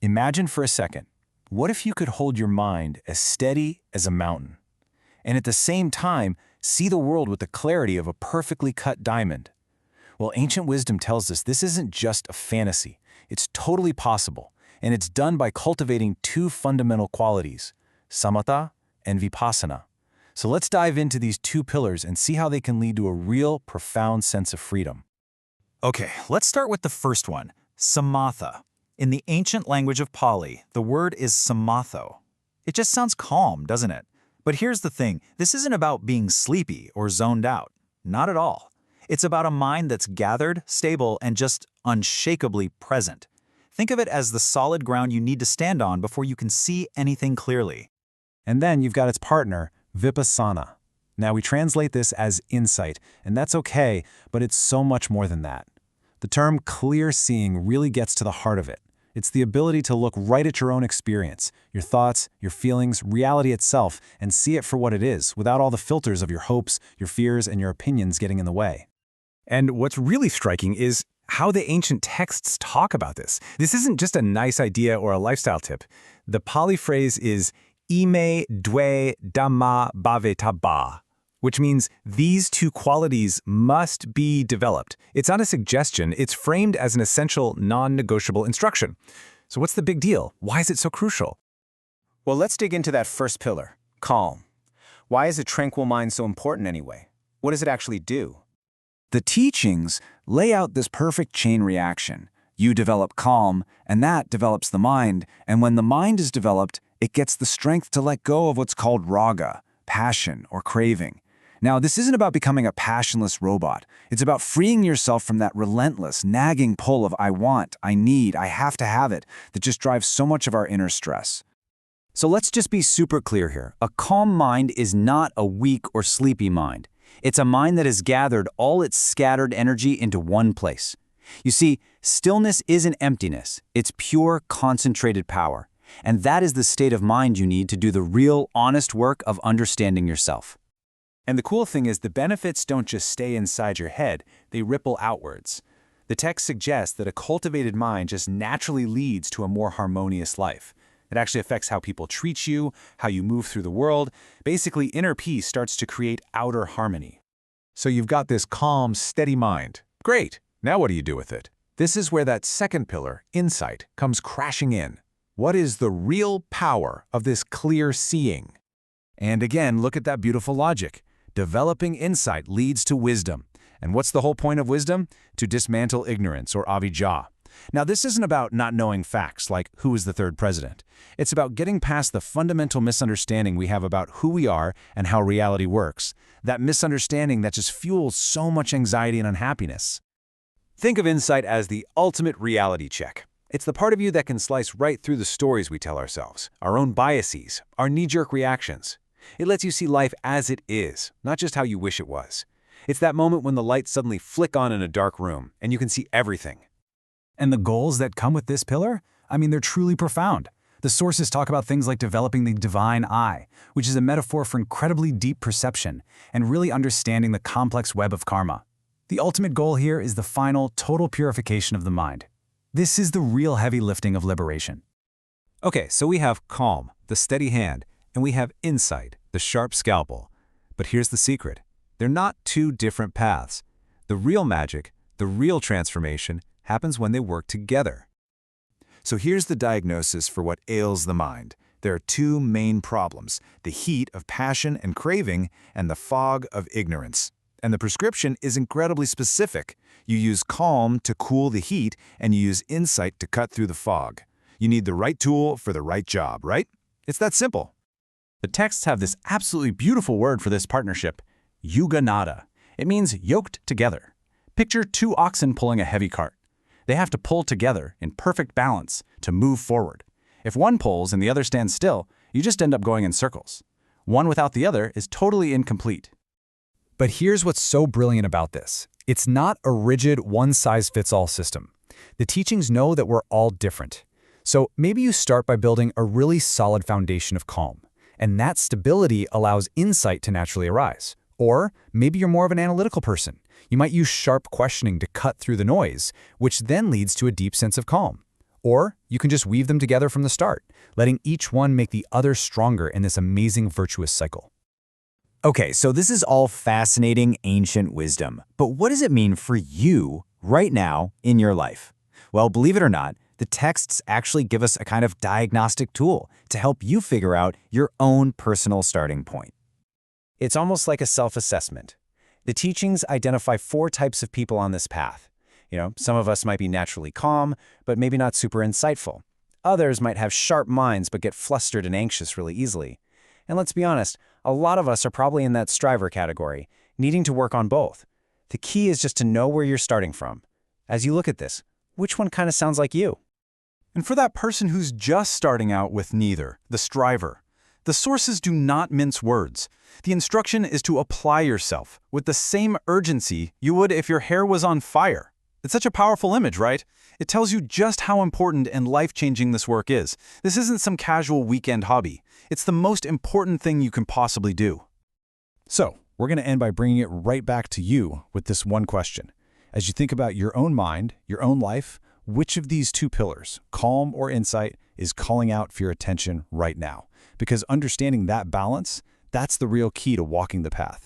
Imagine for a second, what if you could hold your mind as steady as a mountain, and at the same time see the world with the clarity of a perfectly cut diamond? Well, ancient wisdom tells us this isn't just a fantasy. It's totally possible, and it's done by cultivating two fundamental qualities, Samatha and Vipassana. So let's dive into these two pillars and see how they can lead to a real, profound sense of freedom. Okay, let's start with the first one, Samatha. In the ancient language of Pali, the word is samatho. It just sounds calm, doesn't it? But here's the thing, this isn't about being sleepy or zoned out. Not at all. It's about a mind that's gathered, stable, and just unshakably present. Think of it as the solid ground you need to stand on before you can see anything clearly. And then you've got its partner, Vipassana. Now we translate this as insight, and that's okay, but it's so much more than that. The term clear seeing really gets to the heart of it. It's the ability to look right at your own experience, your thoughts, your feelings, reality itself, and see it for what it is, without all the filters of your hopes, your fears, and your opinions getting in the way. And what's really striking is how the ancient texts talk about this. This isn't just a nice idea or a lifestyle tip. The Pali phrase is ime dwe dhamma bhavetaba, which means these two qualities must be developed. It's not a suggestion, it's framed as an essential, non-negotiable instruction. So what's the big deal? Why is it so crucial? Well, let's dig into that first pillar, calm. Why is a tranquil mind so important anyway? What does it actually do? The teachings lay out this perfect chain reaction. You develop calm, and that develops the mind, and when the mind is developed, it gets the strength to let go of what's called raga, passion or craving. Now, this isn't about becoming a passionless robot. It's about freeing yourself from that relentless, nagging pull of I want, I need, I have to have it that just drives so much of our inner stress. So let's just be super clear here. A calm mind is not a weak or sleepy mind. It's a mind that has gathered all its scattered energy into one place. You see, stillness isn't emptiness. It's pure, concentrated power. And that is the state of mind you need to do the real, honest work of understanding yourself. And the cool thing is the benefits don't just stay inside your head, they ripple outwards. The text suggests that a cultivated mind just naturally leads to a more harmonious life. It actually affects how people treat you, how you move through the world. Basically, inner peace starts to create outer harmony. So you've got this calm, steady mind. Great. Now what do you do with it? This is where that second pillar, insight, comes crashing in. What is the real power of this clear seeing? And again, look at that beautiful logic. Developing insight leads to wisdom. And what's the whole point of wisdom? To dismantle ignorance, or avijja. Now, this isn't about not knowing facts, like who is the third president. It's about getting past the fundamental misunderstanding we have about who we are and how reality works. That misunderstanding that just fuels so much anxiety and unhappiness. Think of insight as the ultimate reality check. It's the part of you that can slice right through the stories we tell ourselves, our own biases, our knee-jerk reactions. It lets you see life as it is, not just how you wish it was. It's that moment when the lights suddenly flick on in a dark room, and you can see everything. And the goals that come with this pillar? I mean, they're truly profound. The sources talk about things like developing the divine eye, which is a metaphor for incredibly deep perception and really understanding the complex web of karma. The ultimate goal here is the final, total purification of the mind. This is the real heavy lifting of liberation. Okay, so we have calm, the steady hand, and we have insight, the sharp scalpel. But here's the secret. They're not two different paths. The real magic, the real transformation, happens when they work together. So here's the diagnosis for what ails the mind. There are two main problems, the heat of passion and craving and the fog of ignorance. And the prescription is incredibly specific. You use calm to cool the heat, and you use insight to cut through the fog. You need the right tool for the right job, right? It's that simple. The texts have this absolutely beautiful word for this partnership, yuganada. It means yoked together. Picture two oxen pulling a heavy cart. They have to pull together in perfect balance to move forward. If one pulls and the other stands still, you just end up going in circles. One without the other is totally incomplete. But here's what's so brilliant about this. It's not a rigid one-size-fits-all system. The teachings know that we're all different. So maybe you start by building a really solid foundation of calm, and that stability allows insight to naturally arise. Or maybe you're more of an analytical person. You might use sharp questioning to cut through the noise, which then leads to a deep sense of calm. Or you can just weave them together from the start, letting each one make the other stronger in this amazing virtuous cycle. Okay, so this is all fascinating ancient wisdom, but what does it mean for you right now in your life? Well, believe it or not, the texts actually give us a kind of diagnostic tool to help you figure out your own personal starting point. It's almost like a self-assessment. The teachings identify 4 types of people on this path. Some of us might be naturally calm, but maybe not super insightful. Others might have sharp minds but get flustered and anxious really easily. And let's be honest, a lot of us are probably in that striver category, needing to work on both. The key is just to know where you're starting from. As you look at this, which one kind of sounds like you? And for that person who's just starting out with neither, the striver, the sources do not mince words. The instruction is to apply yourself with the same urgency you would if your hair was on fire. It's such a powerful image, right? It tells you just how important and life-changing this work is. This isn't some casual weekend hobby. It's the most important thing you can possibly do. So, we're going to end by bringing it right back to you with this one question. As you think about your own mind, your own life, which of these 2 pillars, calm or insight, is calling out for your attention right now? Because understanding that balance, that's the real key to walking the path.